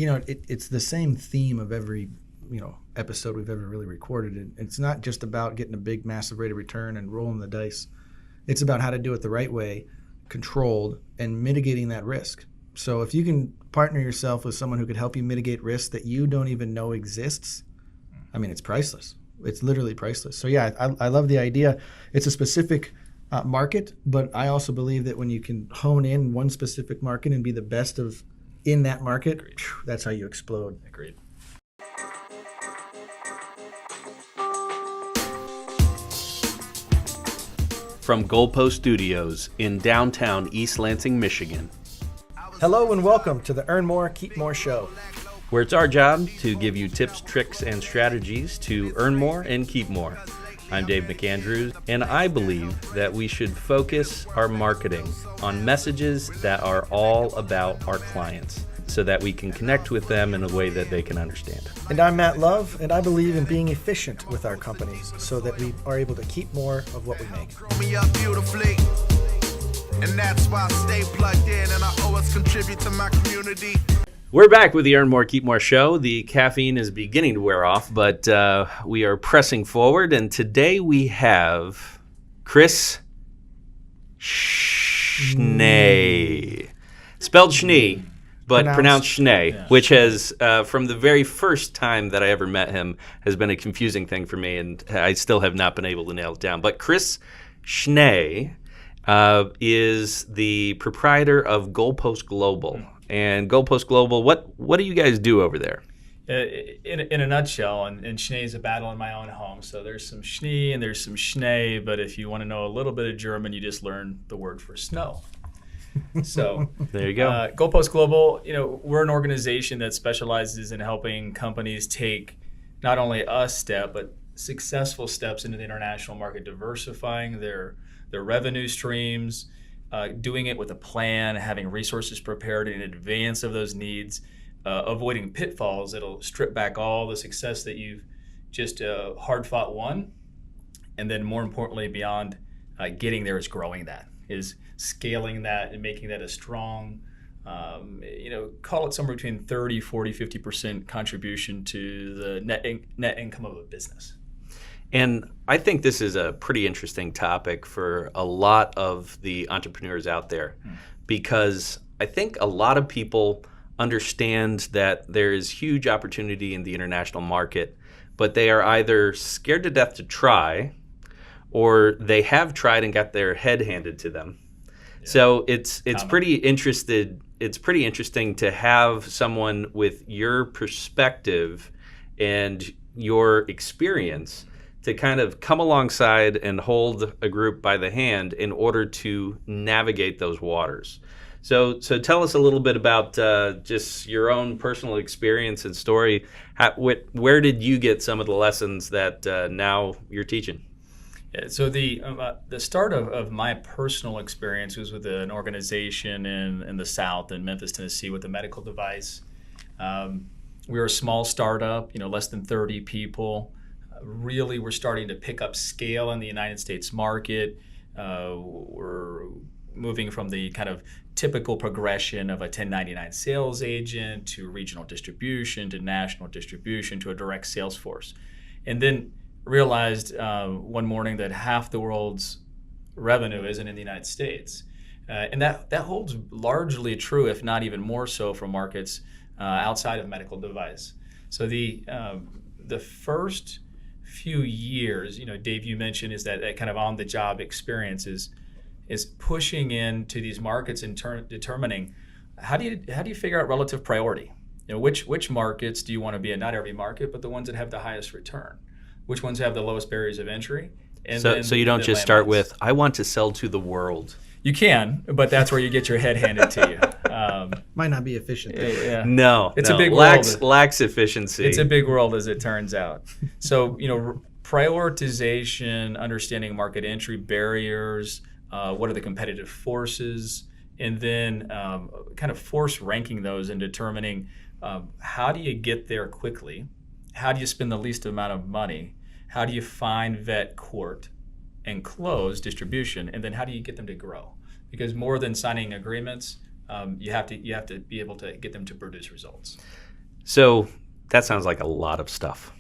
it's the same theme of every, episode we've ever really recorded. And it's not just about getting a big, massive rate of return and rolling the dice. It's about how to do it the right way, controlled, and mitigating that risk. So if you can partner yourself with someone who could help you mitigate risk that you don't even know exists, it's priceless. It's literally priceless. So yeah, I love the idea. It's a specific market, but I also believe that when you can hone in one specific market and be the best in that market, that's how you explode. Agreed. From Goalpost Studios in downtown East Lansing, Michigan. Hello and welcome to the Earn More, Keep More show, where it's our job to give you tips, tricks, and strategies to earn more and keep more. I'm Dave McAndrews, and I believe that we should focus our marketing on messages that are all about our clients so that we can connect with them in a way that they can understand. And I'm Matt Love, and I believe in being efficient with our companies so that we are able to keep more of what we make. Me up beautifully, and that's why I stay plugged in and I always contribute to my community. We're back with the Earn More, Keep More show. The caffeine is beginning to wear off, but we are pressing forward, and today we have Chris Schnee. Spelled Schnee, but pronounced Schnee, which has, from the very first time that I ever met him, has been a confusing thing for me, and I still have not been able to nail it down. But Chris Schnee is the proprietor of Goalpost Global. And Goalpost Global, what do you guys do over there? In a nutshell, and Schnee is a battle in my own home. So there's some Schnee and there's some Schnee, but if you want to know a little bit of German, you just learn the word for snow. So there you go. Goalpost Global, we're an organization that specializes in helping companies take not only a step, but successful steps into the international market, diversifying their revenue streams, doing it with a plan, having resources prepared in advance of those needs, avoiding pitfalls that'll strip back all the success that you've just hard-fought won, and then more importantly, beyond getting there is growing that, is scaling that and making that a strong, call it somewhere between 30, 40, 50% contribution to the net income of a business. And I think this is a pretty interesting topic for a lot of the entrepreneurs out there, because I think a lot of people understand that there is huge opportunity in the international market, but they are either scared to death to try, or they have tried and got their head handed to them. Yeah. So it's pretty interesting to have someone with your perspective and your experience to kind of come alongside and hold a group by the hand in order to navigate those waters. So tell us a little bit about just your own personal experience and story. Where did you get some of the lessons that now you're teaching? Yeah, so the start of my personal experience was with an organization in the South, in Memphis, Tennessee, with a medical device. We were a small startup, less than 30 people. Really, we're starting to pick up scale in the United States market. We're moving from the kind of typical progression of a 1099 sales agent to regional distribution to national distribution to a direct sales force. And then realized one morning that half the world's revenue isn't in the United States. And that holds largely true, if not even more so, for markets outside of medical device. So the first few years, Dave, you mentioned, is that kind of on-the-job experience is pushing into these markets and determining how do you figure out relative priority. Which markets do you want to be in? Not every market, but the ones that have the highest return. Which ones have the lowest barriers of entry? And so you don't just start with, I want to sell to the world. You can, but that's where you get your head handed to you. Might not be efficient. Yeah. No, it's a big world. Lacks efficiency. It's a big world, as it turns out. So, prioritization, understanding market entry barriers, what are the competitive forces, and then kind of force ranking those and determining how do you get there quickly, how do you spend the least amount of money, how do you find, vet, court, and close distribution, and then how do you get them to grow? Because more than signing agreements, you have to be able to get them to produce results. So that sounds like a lot of stuff.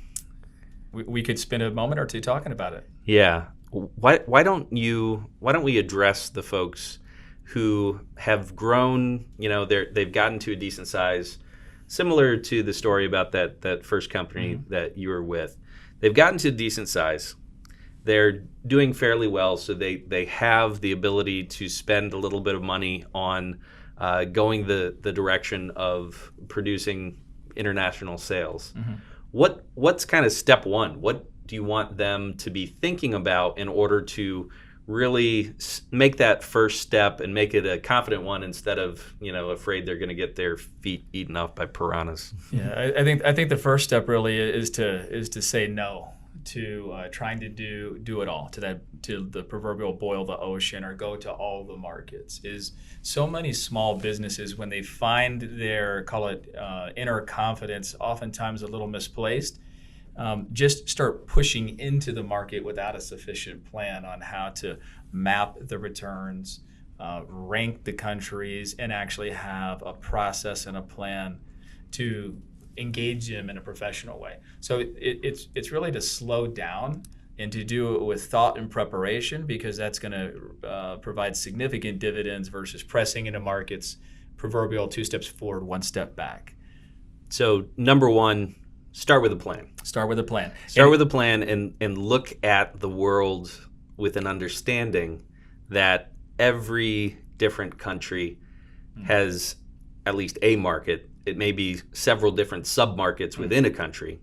We could spend a moment or two talking about it. Yeah. Why don't we address the folks who have grown, they've gotten to a decent size, similar to the story about that first company that you were with. They've gotten to a decent size. They're doing fairly well, so they have the ability to spend a little bit of money on going the direction of producing international sales. What's kind of step one? What do you want them to be thinking about in order to really make that first step and make it a confident one instead of afraid they're going to get their feet eaten off by piranhas? Yeah, I think the first step really is to say no to trying to do it all, to the proverbial boil the ocean or go to all the markets. Is so many small businesses, when they find their, call it inner confidence, oftentimes a little misplaced, just start pushing into the market without a sufficient plan on how to map the returns, rank the countries, and actually have a process and a plan to engage them in a professional way. So it's really to slow down and to do it with thought and preparation, because that's going to provide significant dividends versus pressing into markets, proverbial 2 steps forward, 1 step back. So number one, start with a plan. Start with a plan. Start with a plan and look at the world with an understanding that every different country has at least a market. It may be several different sub-markets within a country,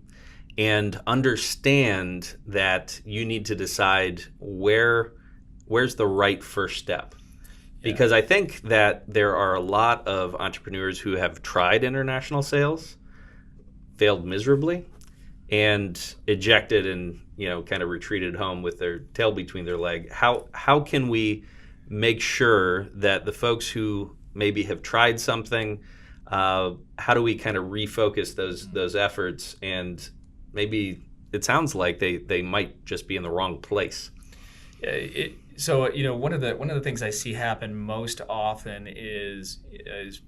and understand that you need to decide where's the right first step. Because I think that there are a lot of entrepreneurs who have tried international sales, failed miserably, and ejected and kind of retreated home with their tail between their legs. How can we make sure that the folks who maybe have tried something, how do we kind of refocus those efforts? And maybe it sounds like they might just be in the wrong place. So one of the things I see happen most often is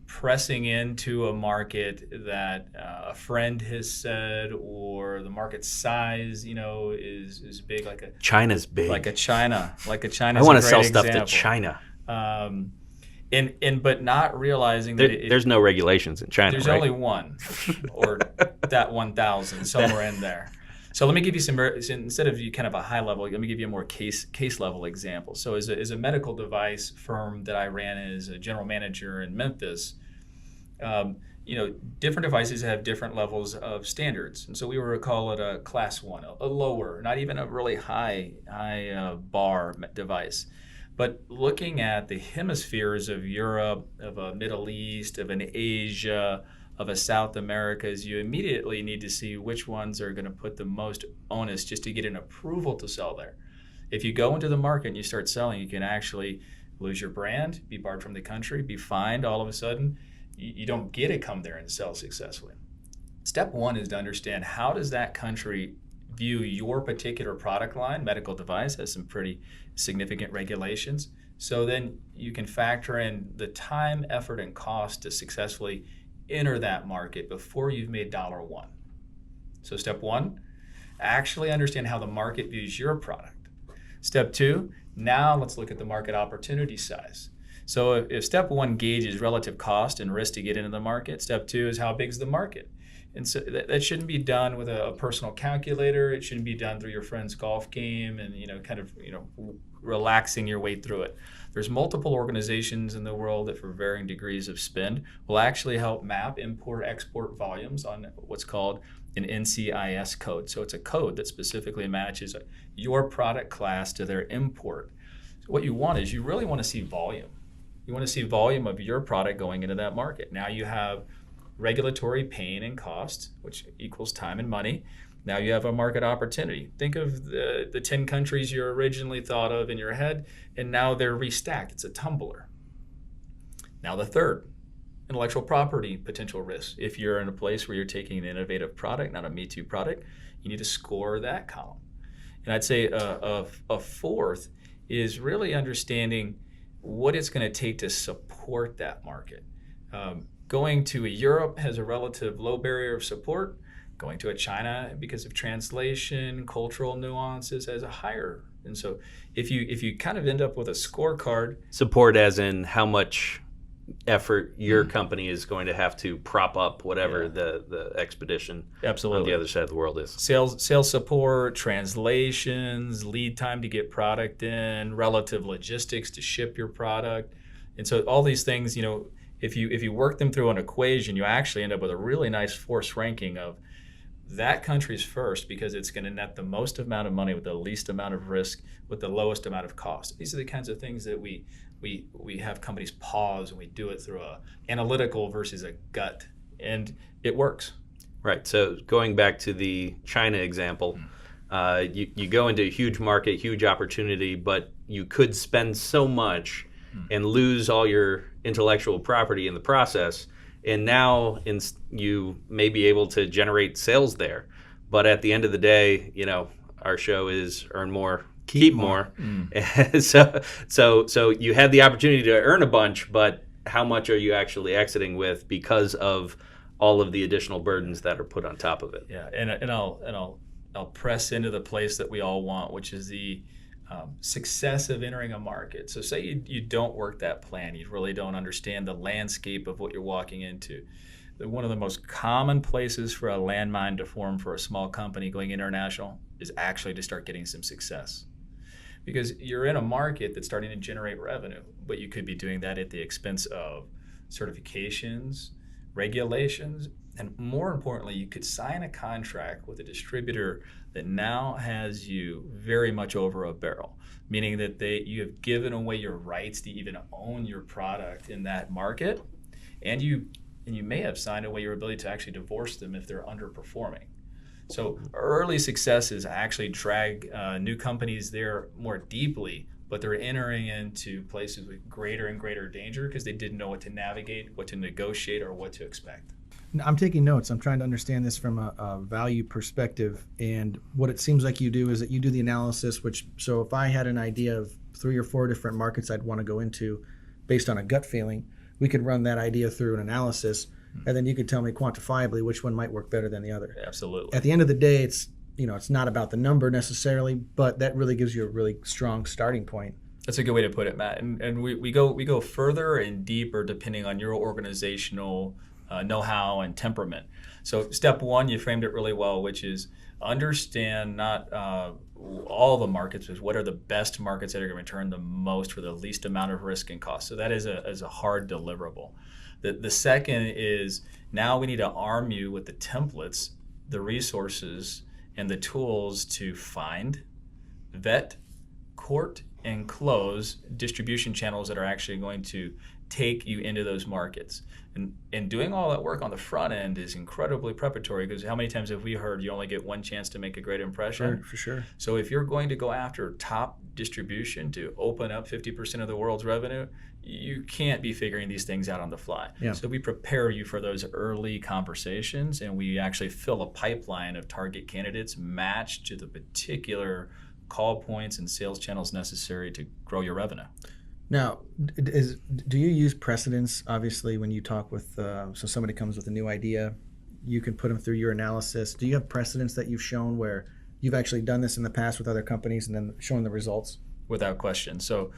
pressing into a market that a friend has said, or the market size is big, like a China's big, like a China. I want to sell stuff to China. But not realizing that there's no regulations in China. There's right? only one, or that 1,000 somewhere in there. So let me give you some, instead of kind of a high level, let me give you a more case level example. So as a medical device firm that I ran as a general manager in Memphis, different devices have different levels of standards. And so we were call it a class 1, a lower, not even a really high bar device. But looking at the hemispheres of Europe, of a Middle East, of an Asia, of a South Americas, you immediately need to see which ones are going to put the most onus just to get an approval to sell there. If you go into the market and you start selling, you can actually lose your brand, be barred from the country, be fined all of a sudden. You don't get to come there and sell successfully. Step one is to understand, how does that country view your particular product line? Medical device has some pretty significant regulations. So then you can factor in the time, effort, and cost to successfully enter that market before you've made $1. So step one, actually understand how the market views your product. Step two, now let's look at the market opportunity size. So if step one gauges relative cost and risk to get into the market, step two is how big is the market. And so that shouldn't be done with a personal calculator. It shouldn't be done through your friend's golf game and relaxing your way through it. There's multiple organizations in the world that, for varying degrees of spend, will actually help map import-export volumes on what's called an NCIS code. So it's a code that specifically matches your product class to their import. So what you want is, you really want to see volume. You want to see volume of your product going into that market. Now you have regulatory pain and cost, which equals time and money. Now you have a market opportunity. Think of the 10 countries you originally thought of in your head, and now they're restacked. It's a tumbler. Now the third, intellectual property potential risk. If you're in a place where you're taking an innovative product, not a Me Too product, you need to score that column. And I'd say a fourth is really understanding what it's going to take to support that market. Going to a Europe has a relative low barrier of support. Going to a China, because of translation, cultural nuances, has a higher. And so if you kind of end up with a scorecard. Support as in how much effort your company is going to have to prop up whatever the expedition Absolutely. on the other side of the world is. Sales support, translations, lead time to get product in, relative logistics to ship your product. And so all these things, if you work them through an equation, you actually end up with a really nice force ranking of that country's first because it's going to net the most amount of money with the least amount of risk with the lowest amount of cost. These are the kinds of things that we have companies pause and we do it through a analytical versus a gut, and it works. Right. So going back to the China example, you go into a huge market, huge opportunity, but you could spend so much and lose all your intellectual property in the process. And now you may be able to generate sales there. But at the end of the day, our show is earn more, keep more. So you had the opportunity to earn a bunch, but how much are you actually exiting with because of all of the additional burdens that are put on top of it? Yeah, and I'll press into the place that we all want, which is the success of entering a market. So say you don't work that plan, you really don't understand the landscape of what you're walking into. One of the most common places for a landmine to form for a small company going international is actually to start getting some success. Because you're in a market that's starting to generate revenue, but you could be doing that at the expense of certifications, regulations, and more importantly, you could sign a contract with a distributor that now has you very much over a barrel, meaning that you have given away your rights to even own your product in that market, and you may have signed away your ability to actually divorce them if they're underperforming. So early successes actually drag new companies there more deeply, but they're entering into places with greater and greater danger because they didn't know what to navigate, what to negotiate, or what to expect. I'm taking notes. I'm trying to understand this from a value perspective. And what it seems like you do is that you do the analysis, so if I had an idea of 3 or 4 different markets I'd want to go into based on a gut feeling, we could run that idea through an analysis, and then you could tell me quantifiably which one might work better than the other. Absolutely. At the end of the day, it's not about the number necessarily, but that really gives you a really strong starting point. That's a good way to put it, Matt. And we go further and deeper depending on your organizational know-how and temperament. So step 1, you framed it really well, which is understand not all the markets, but what are the best markets that are going to return the most for the least amount of risk and cost. So that is a hard deliverable. The second is now we need to arm you with the templates, the resources, and the tools to find, vet, court, and close distribution channels that are actually going to take you into those markets. And doing all that work on the front end is incredibly preparatory, because how many times have we heard you only get one chance to make a great impression? For sure. So if you're going to go after top distribution to open up 50% of the world's revenue, you can't be figuring these things out on the fly. Yeah. So we prepare you for those early conversations, and we actually fill a pipeline of target candidates matched to the particular call points and sales channels necessary to grow your revenue. Now, do you use precedents? Obviously, when you talk with, so somebody comes with a new idea, you can put them through your analysis. Do you have precedents that you've shown where you've actually done this in the past with other companies and then shown the results? Without question. So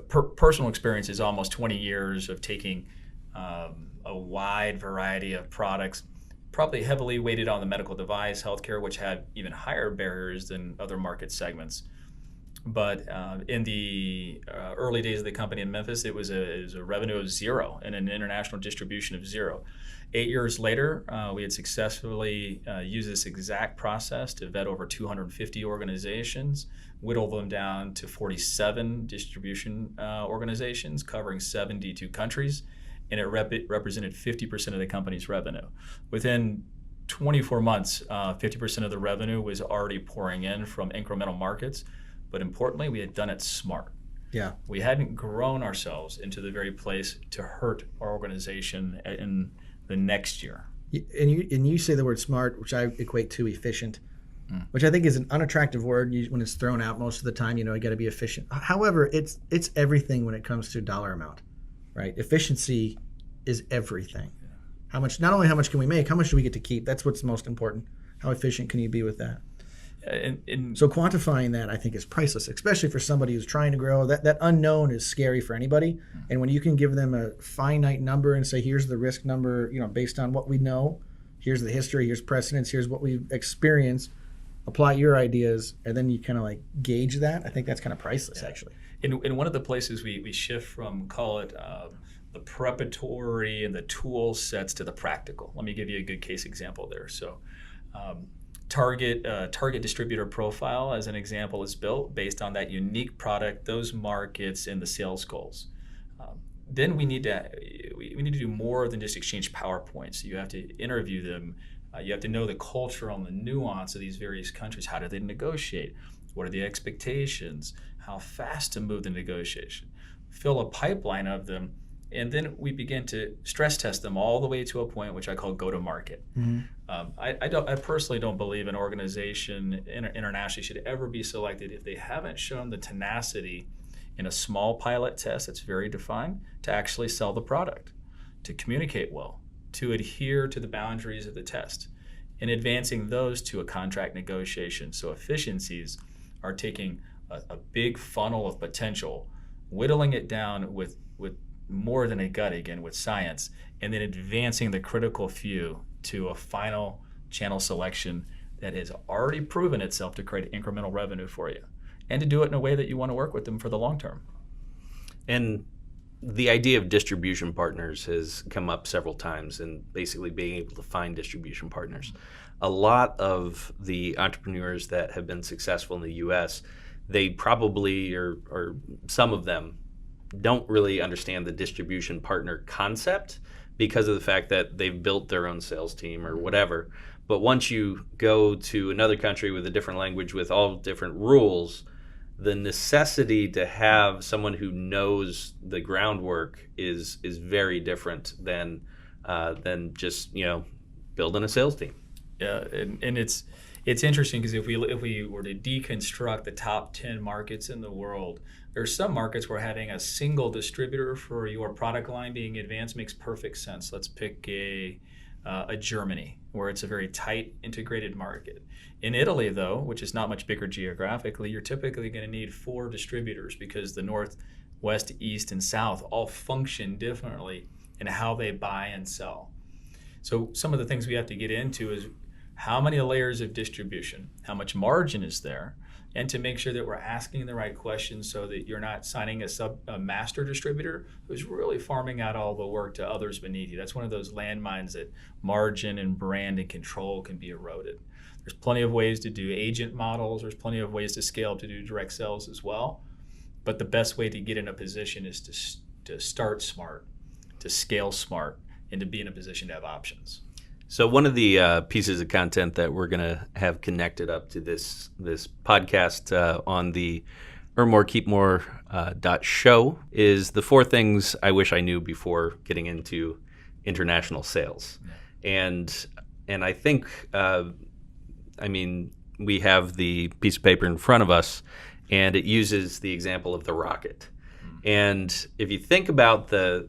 personal experience is almost 20 years of taking a wide variety of products, probably heavily weighted on the medical device, healthcare, which had even higher barriers than other market segments. But in the early days of the company in Memphis, it was a revenue of 0 and an international distribution of 0. 8 years later, we had successfully used this exact process to vet over 250 organizations, whittle them down to 47 distribution organizations covering 72 countries, and it represented 50% of the company's revenue. Within 24 months, 50% of the revenue was already pouring in from incremental markets. But importantly, we had done it smart. Yeah. We hadn't grown ourselves into the very place to hurt our organization in the next year. And you say the word smart, which I equate to efficient, which I think is an unattractive word when it's thrown out most of the time. You got to be efficient. However, it's everything when it comes to dollar amount, right? Efficiency is everything. How much? Not only how much can we make, how much do we get to keep? That's what's most important. How efficient can you be with that? So quantifying that, I think, is priceless, especially for somebody who's trying to grow. That unknown is scary for anybody. And when you can give them a finite number and say, here's the risk number, based on what we know, here's the history, here's precedence, here's what we've experienced, apply your ideas, and then you kind of like gauge that. I think that's kind of priceless, actually. In one of the places we shift from, call it the preparatory and the tool sets to the practical. Let me give you a good case example there. So target distributor profile, as an example, is built based on that unique product, those markets, and the sales goals. Then we need to do more than just exchange PowerPoints. You have to interview them. You have to know the culture on the nuance of these various countries. How do they negotiate? What are the expectations? How fast to move the negotiation? Fill a pipeline of them, and then we begin to stress test them all the way to a point which I call go-to-market. I personally don't believe an organization internationally should ever be selected if they haven't shown the tenacity in a small pilot test that's very defined to actually sell the product, to communicate well, to adhere to the boundaries of the test, and advancing those to a contract negotiation. So efficiencies are taking a big funnel of potential, whittling it down with more than a gut, again, with science, and then advancing the critical few to a final channel selection that has already proven itself to create incremental revenue for you, and to do it in a way that you want to work with them for the long term. And the idea of distribution partners has come up several times, and basically being able to find distribution partners. A lot of the entrepreneurs that have been successful in the U.S., they probably, or some of them, don't really understand the distribution partner concept because of the fact that they've built their own sales team or whatever. But once you go to another country with a different language, with all different rules, the necessity to have someone who knows the groundwork is very different than just building a sales team. Yeah, and it's interesting because if we were to deconstruct the top 10 markets in the world, there's some markets where having a single distributor for your product line being advanced makes perfect sense. Let's pick a Germany, where it's a very tight integrated market. In Italy, though, which is not much bigger geographically, you're typically going to need 4 distributors because the north, west, east, and south all function differently in how they buy and sell. So some of the things we have to get into is how many layers of distribution, how much margin is there, and to make sure that we're asking the right questions so that you're not signing a master distributor who's really farming out all the work to others beneath you. That's one of those landmines that margin and brand and control can be eroded. There's plenty of ways to do agent models. There's plenty of ways to scale up to do direct sales as well. But the best way to get in a position is to start smart, to scale smart, and to be in a position to have options. So one of the pieces of content that we're going to have connected up to this podcast on the Earn More, Keep More .show is the 4 things I wish I knew before getting into international sales. And I think, we have the piece of paper in front of us, and it uses the example of the rocket. And if you think about the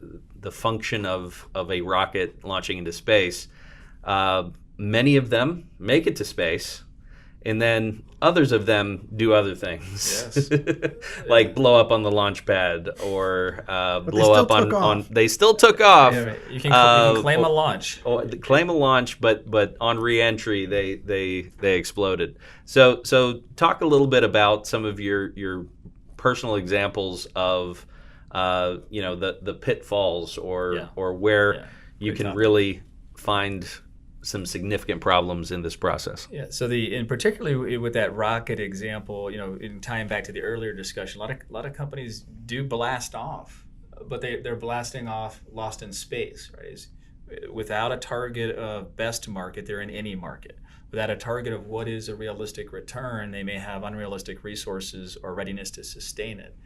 function of a rocket launching into space, many of them make it to space, and then others of them do other things. Yes. Like blow up on the launch pad or blow up on. They still took off. Yeah, right. You can claim a launch. Claim a launch, but on re-entry they exploded. So talk a little bit about some of your personal examples of the pitfalls or where you can really find some significant problems in this process. Yeah. So and particularly with that rocket example, in tying back to the earlier discussion, a lot of companies do blast off, but they're blasting off lost in space, right? Without a target of best market, they're in any market. Without a target of what is a realistic return, they may have unrealistic resources or readiness to sustain it.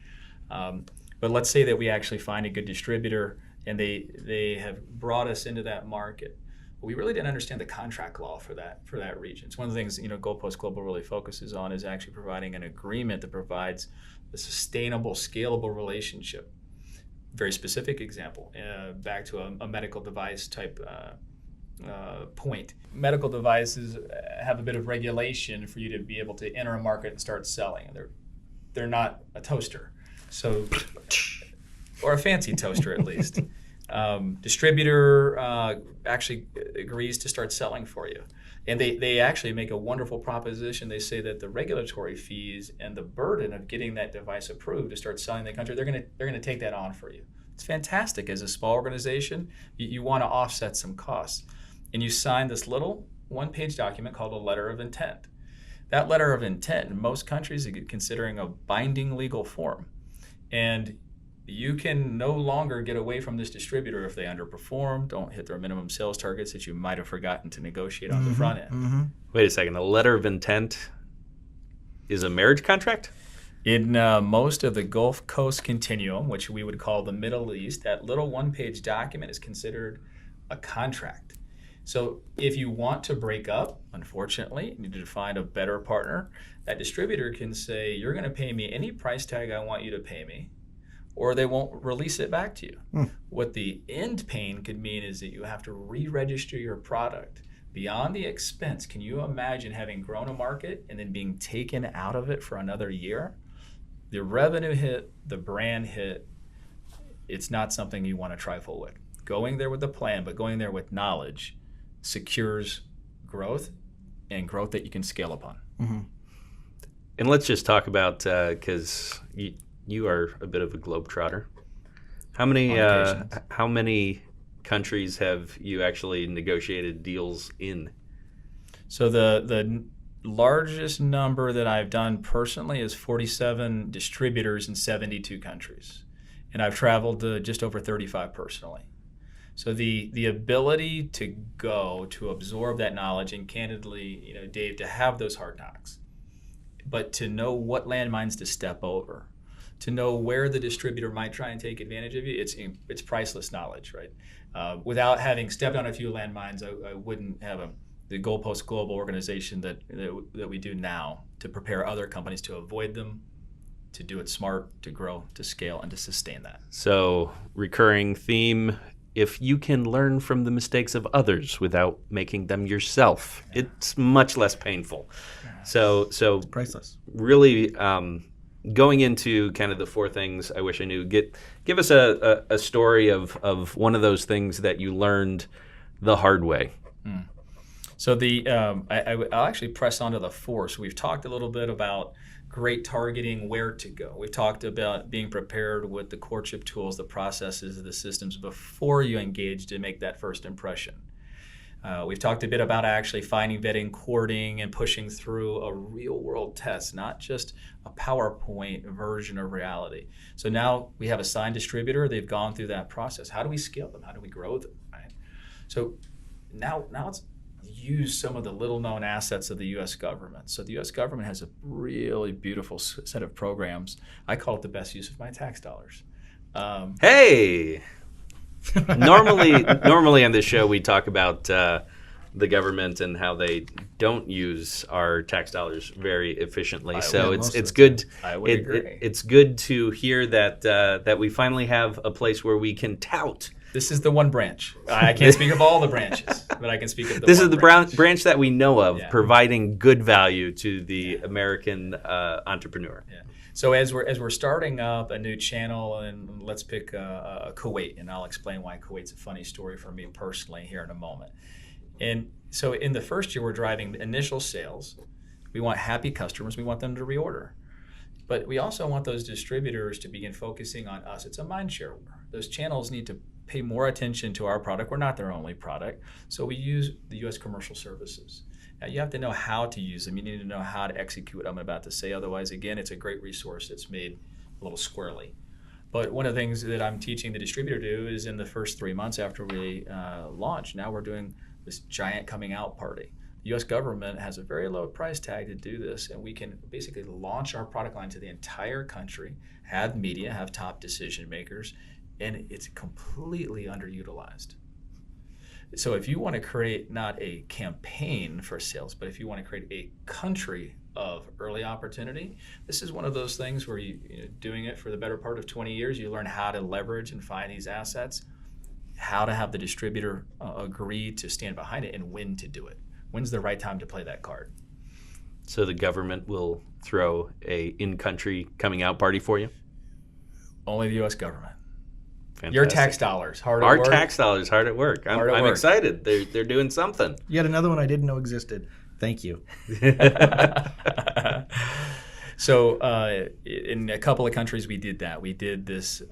But let's say that we actually find a good distributor and they have brought us into that market. We really didn't understand the contract law for that region. It's one of the things Goalpost Global really focuses on is actually providing an agreement that provides a sustainable, scalable relationship. very specific example, back to a medical device type point. Medical devices have a bit of regulation for you to be able to enter a market and start selling. They're not a toaster, so or a fancy toaster at least. Distributor actually agrees to start selling for you. And they actually make a wonderful proposition. They say that the regulatory fees and the burden of getting that device approved to start selling in the country, they're gonna take that on for you. It's fantastic. As a small organization, you want to offset some costs. And you sign this little one-page document called a letter of intent. That letter of intent in most countries is considering a binding legal form. And you can no longer get away from this distributor if they underperform, don't hit their minimum sales targets that you might have forgotten to negotiate on the front end. Wait a second. A letter of intent is a marriage contract? In most of the Gulf Coast continuum, which we would call the Middle East, that little one-page document is considered a contract. So if you want to break up, unfortunately, you need to find a better partner. That distributor can say, you're going to pay me any price tag I want you to pay me, or they won't release it back to you. What the end pain could mean is that you have to re-register your product. Beyond the expense, can you imagine having grown a market and then being taken out of it for another year? The revenue hit, the brand hit, it's not something you want to trifle with. Going there with a plan, but going there with knowledge secures growth, and growth that you can scale upon. And let's just talk about, because you are a bit of a globetrotter. How many countries have you actually negotiated deals in? So the largest number that I've done personally is 47 distributors in 72 countries. And I've traveled to just over 35 personally. So the ability to go to absorb that knowledge, and candidly, Dave, to have those hard knocks, but to know what landmines to step over, to know where the distributor might try and take advantage of you, it's priceless knowledge, right? Without having stepped on a few landmines, I wouldn't have the Goalpost Global organization that we do now to prepare other companies to avoid them, to do it smart, to grow, to scale, and to sustain that. So, recurring theme, if you can learn from the mistakes of others without making them yourself, it's much less painful. So It's priceless. Really going into kind of the four things I wish I knew, give us a story of one of those things that you learned the hard way. So I'll actually press onto the four. So we've talked a little bit about great targeting, where to go. We've talked about being prepared with the courtship tools, the processes, the systems before you engage to make that first impression. We've talked a bit about actually finding, vetting, courting, and pushing through a real-world test, not just a PowerPoint version of reality. So now we have a signed distributor. They've gone through that process. How do we scale them? How do we grow them? Right? So now let's use some of the little-known assets of the U.S. government. So the U.S. government has a really beautiful set of programs. I call it the best use of my tax dollars. Hey! Normally on this show we talk about the government and how they don't use our tax dollars very efficiently. So it's good. I would agree. It's good to hear that we finally have a place where we can tout. This is the one branch. I can't speak of all the branches, but I can speak of the This one is the branch that we know of, Yeah. providing good value to the American entrepreneur. Yeah. So as we're starting up a new channel, and let's pick Kuwait, and I'll explain why Kuwait's a funny story for me personally here in a moment. And so in the first year, we're driving initial sales. We want happy customers. We want them to reorder. But we also want those distributors to begin focusing on us. It's a mind share war. Those channels need to pay more attention to our product. We're not their only product. So we use the U.S. Commercial Services. Now, you have to know how to use them. You need to know how to execute what I'm about to say. Otherwise, again, it's a great resource that's made a little squirrely. But one of the things that I'm teaching the distributor to do is in the first 3 months after we launch, now we're doing this giant coming out party. The U.S. government has a very low price tag to do this, and we can basically launch our product line to the entire country, have media, have top decision makers, and it's completely underutilized. So if you want to create not a campaign for sales, but if you want to create a country of early opportunity, this is one of those things where doing it for the better part of 20 years, you learn how to leverage and find these assets, how to have the distributor agree to stand behind it, and when to do it. When's the right time to play that card? So the government will throw a in-country coming out party for you? Only the U.S. government. Fantastic. Your tax dollars hard at Our work. tax dollars hard at work. I'm excited. They're doing something. Yet another one I didn't know existed. Thank you. So in a couple of countries we did that. We did this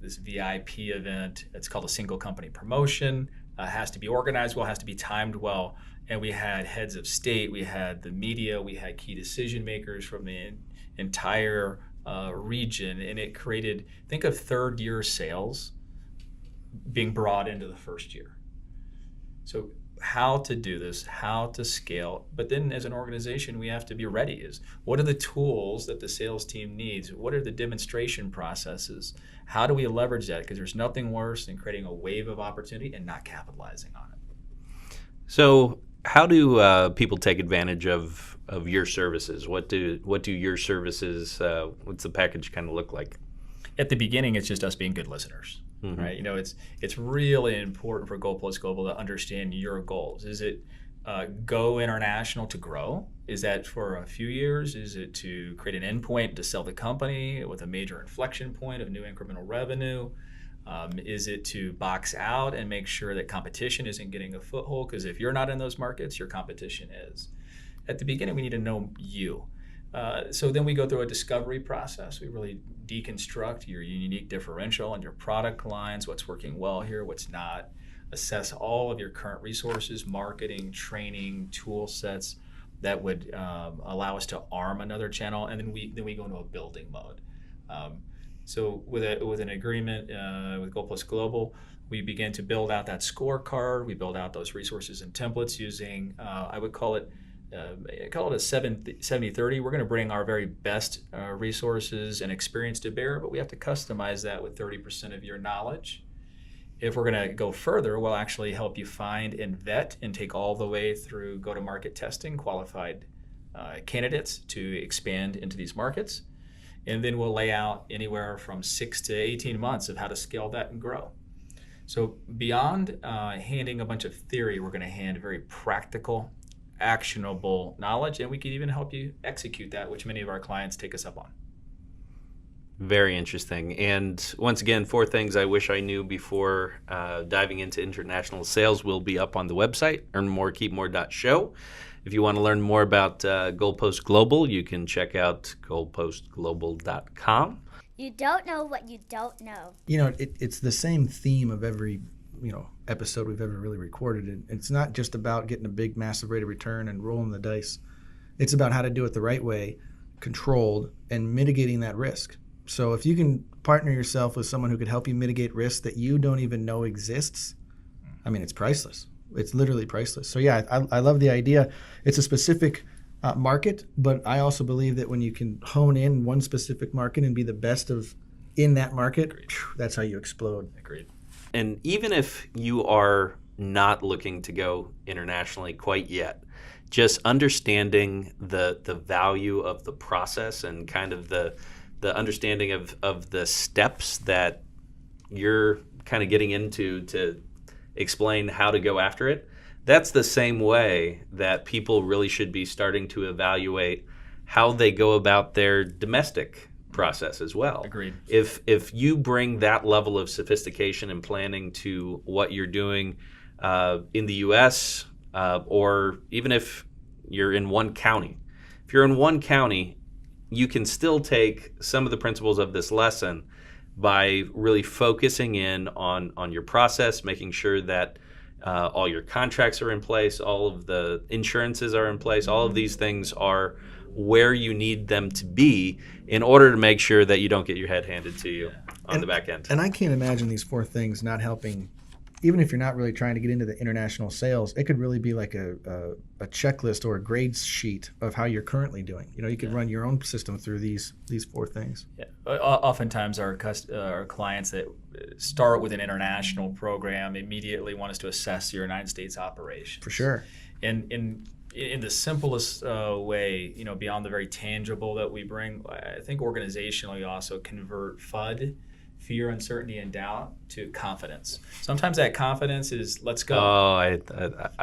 VIP event. It's called a single company promotion. Has to be organized well, has to be timed well. And we had heads of state, we had the media, we had key decision makers from the entire region. And it created, think of third year sales being brought into the first year. So how to do this, how to scale, but then as an organization we have to be ready. Is what are the tools that the sales team needs? What are the demonstration processes? How do we leverage that? Because there's nothing worse than creating a wave of opportunity and not capitalizing on it. So how do people take advantage of your services? What do your services, what's the package kind of look like? At the beginning, it's just us being good listeners. Mm-hmm. Right? It's really important for Gold Plus Global to understand your goals. Is it go international to grow? Is that for a few years? Is it to create an endpoint to sell the company with a major inflection point of new incremental revenue? Is it to box out and make sure that competition isn't getting a foothold? Because if you're not in those markets, your competition is. At the beginning, we need to know you. So then we go through a discovery process. We really deconstruct your unique differential and your product lines, what's working well here, what's not. Assess all of your current resources, marketing, training, tool sets that would allow us to arm another channel, and then we go into a building mode. So with an agreement with Gold Plus Global, we begin to build out that scorecard. We build out those resources and templates using, I would call it a 70-30. We're going to bring our very best resources and experience to bear, but we have to customize that with 30% of your knowledge. If we're going to go further, we'll actually help you find and vet and take all the way through go-to-market testing, qualified candidates to expand into these markets. And then we'll lay out anywhere from 6 to 18 months of how to scale that and grow. So beyond handing a bunch of theory, we're going to hand very practical, actionable knowledge, and we can even help you execute that, which many of our clients take us up on. Very interesting. And once again, 4 things I wish I knew before diving into international sales will be up on the website, earnmorekeepmore.show. If you want to learn more about Gold Plus Global, you can check out goldpostglobal.com. You don't know what you don't know. It's the same theme of every episode we've ever really recorded. And it's not just about getting a big, massive rate of return and rolling the dice. It's about how to do it the right way, controlled, and mitigating that risk. So if you can partner yourself with someone who could help you mitigate risk that you don't even know exists, I mean, it's priceless. It's literally priceless. So yeah, I love the idea. It's a specific market, but I also believe that when you can hone in one specific market and be the best in that market, that's how you explode. Agreed. And even if you are not looking to go internationally quite yet, just understanding the value of the process and kind of the understanding of the steps that you're kind of getting into to explain how to go after it, that's the same way that people really should be starting to evaluate how they go about their domestic process as well. Agreed. If you bring that level of sophistication and planning to what you're doing in the U.S., or even if you're in one county, if you're in one county, you can still take some of the principles of this lesson by really focusing in on your process, making sure that all your contracts are in place, all of the insurances are in place, all of these things are where you need them to be in order to make sure that you don't get your head handed to you on the back end. And I can't imagine these 4 things not helping. Even if you're not really trying to get into the international sales, it could really be like a checklist or a grades sheet of how you're currently doing. You could run your own system through these 4 things. Yeah. Oftentimes our clients that start with an international program, immediately want us to assess your United States operations. For sure. And in the simplest way, beyond the very tangible that we bring, I think organizationally we also convert FUD, fear, uncertainty, and doubt, to confidence. Sometimes that confidence is let's go. Oh,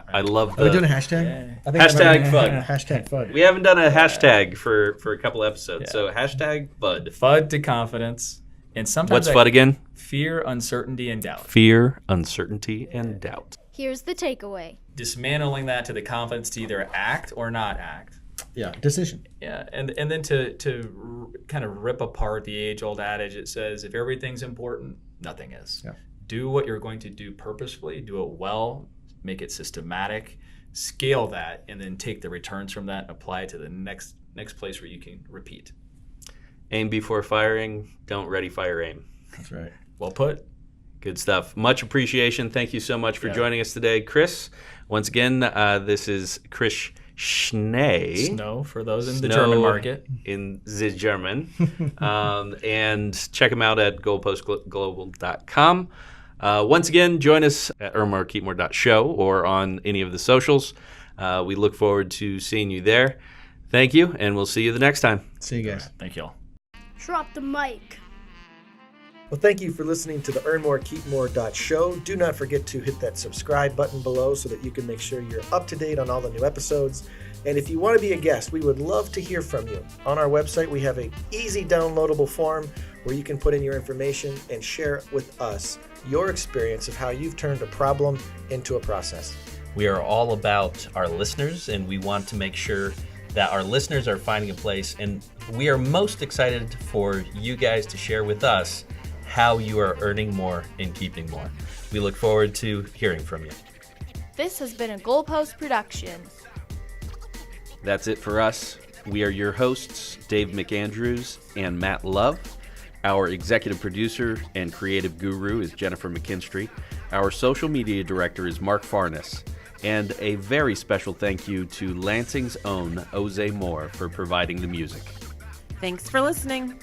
I love Are we doing a the hashtag? Yeah. I think Hashtag I'm FUD. Hashtag FUD. we haven't done a hashtag for a couple episodes, Yeah. so hashtag FUD. FUD to confidence. And sometimes What's FUD again? fear, uncertainty, and doubt. Fear, uncertainty, and doubt. Here's the takeaway. Dismantling that to the confidence to either act or not act. Yeah. Decision. Yeah, and then to kind of rip apart the age-old adage that says if everything's important, nothing is. Yeah. Do what you're going to do purposefully, do it well, make it systematic, scale that, and then take the returns from that and apply it to the next place where you can repeat. Aim before firing, don't ready, fire, aim. That's right. Well put. Good stuff. Much appreciation. Thank you so much for Yeah. joining us today, Chris. Once again, this is Chris Schnee. Snow for those in the Snow German market. In the German. And check them out at goalpostglobal.com. Once again, join us at earnmorekeepmore.show or on any of the socials. We look forward to seeing you there. Thank you, and we'll see you the next time. See you guys. Thank you all. Drop the mic. Well, thank you for listening to the earnmorekeepmore.show. Do not forget to hit that subscribe button below so that you can make sure you're up to date on all the new episodes. And if you want to be a guest, we would love to hear from you. On our website, we have an easy downloadable form where you can put in your information and share with us your experience of how you've turned a problem into a process. We are all about our listeners, and we want to make sure that our listeners are finding a place. And we are most excited for you guys to share with us how you are earning more and keeping more. We look forward to hearing from you. This has been a Goalpost production. That's it for us. We are your hosts, Dave McAndrews and Matt Love. Our executive producer and creative guru is Jennifer McKinstry. Our social media director is Mark Farnes. And a very special thank you to Lansing's own Jose Moore for providing the music. Thanks for listening.